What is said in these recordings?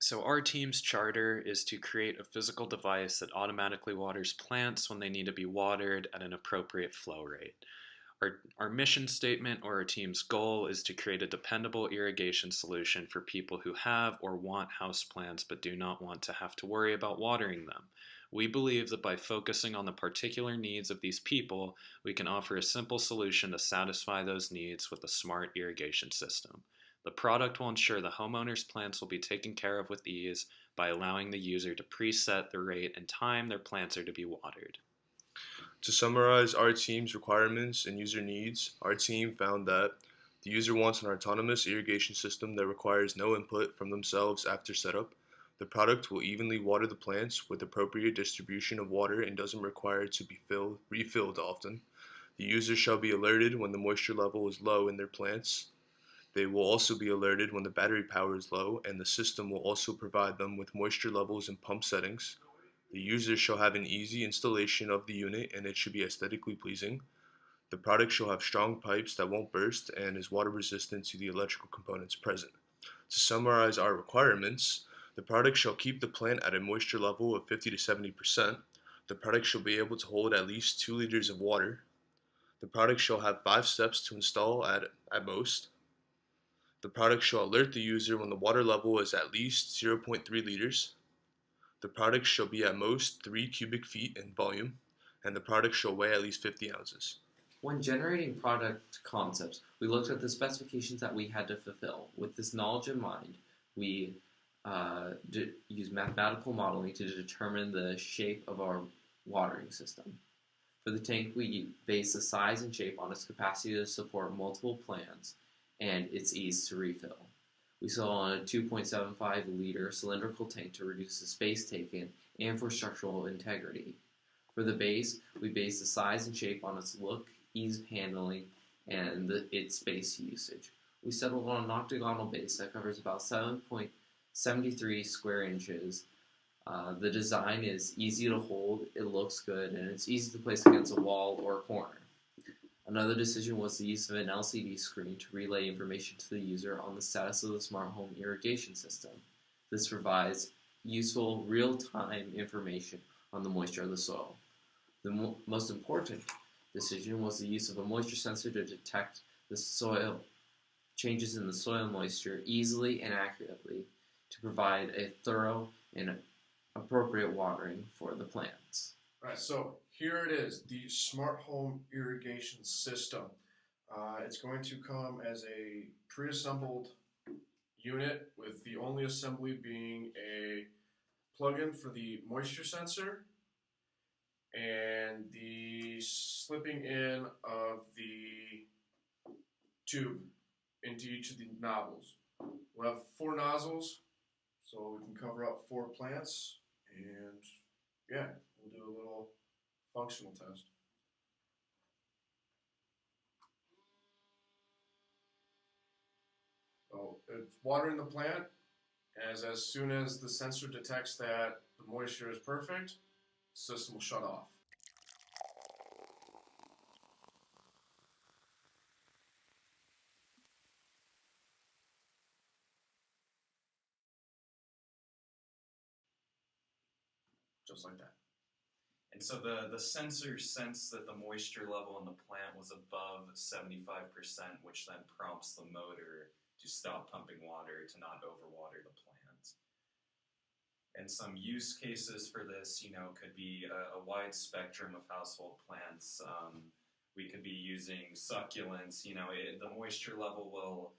So our team's charter is to create a physical device that automatically waters plants when they need to be watered at an appropriate flow rate. Our mission statement or our team's goal is to create a dependable irrigation solution for people who have or want houseplants but do not want to have to worry about watering them. We believe that by focusing on the particular needs of these people, we can offer a simple solution to satisfy those needs with a smart irrigation system. The product will ensure the homeowner's plants will be taken care of with ease by allowing the user to preset the rate and time their plants are to be watered. To summarize our team's requirements and user needs, our team found that the user wants an autonomous irrigation system that requires no input from themselves after setup. The product will evenly water the plants with appropriate distribution of water and doesn't require to be refilled often. The user shall be alerted when the moisture level is low in their plants. They will also be alerted when the battery power is low, and the system will also provide them with moisture levels and pump settings. The user shall have an easy installation of the unit and it should be aesthetically pleasing. The product shall have strong pipes that won't burst and is water resistant to the electrical components present. To summarize our requirements, the product shall keep the plant at a moisture level of 50 to 70%. The product shall be able to hold at least 2 liters of water. The product shall have 5 steps to install at most. The product shall alert the user when the water level is at least 0.3 liters. The product shall be at most 3 cubic feet in volume, and the product shall weigh at least 50 ounces. When generating product concepts, we looked at the specifications that we had to fulfill. With this knowledge in mind, we used mathematical modeling to determine the shape of our watering system. For the tank, we based the size and shape on its capacity to support multiple plants and its ease to refill. We settled on a 2.75-liter cylindrical tank to reduce the space taken and for structural integrity. For the base, we based the size and shape on its look, ease of handling, and its space usage. We settled on an octagonal base that covers about 7.73 square inches. The design is easy to hold, it looks good, and it's easy to place against a wall or a corner. Another decision was the use of an LCD screen to relay information to the user on the status of the smart home irrigation system. This provides useful real-time information on the moisture of the soil. The most important decision was the use of a moisture sensor to detect the soil changes in the soil moisture easily and accurately to provide a thorough and appropriate watering for the plants. Right, so here it is, the smart home irrigation system. It's going to come as a pre-assembled unit with the only assembly being a plug-in for the moisture sensor and the slipping in of the tube into each of the nozzles. We'll have 4 nozzles, so we can cover up 4 plants, and yeah, we'll do a little functional test. So it's watering the plant, as soon as the sensor detects that the moisture is perfect, the system will shut off. Just like that. And so the sensor sensed that the moisture level in the plant was above 75%, which then prompts the motor to stop pumping water to not overwater the plant. And some use cases for this, could be a wide spectrum of household plants. We could be using succulents. The moisture level will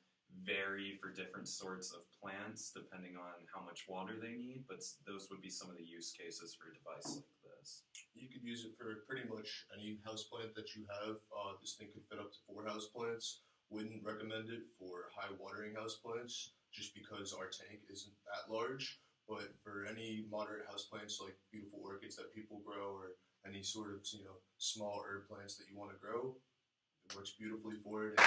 vary for different sorts of plants depending on how much water they need, but those would be some of the use cases for a device like this. You could use it for pretty much any houseplant that you have. This thing could fit up to 4 houseplants. Wouldn't recommend it for high watering houseplants just because our tank isn't that large. But for any moderate houseplants like beautiful orchids that people grow or any sort of small herb plants that you want to grow, it works beautifully for it.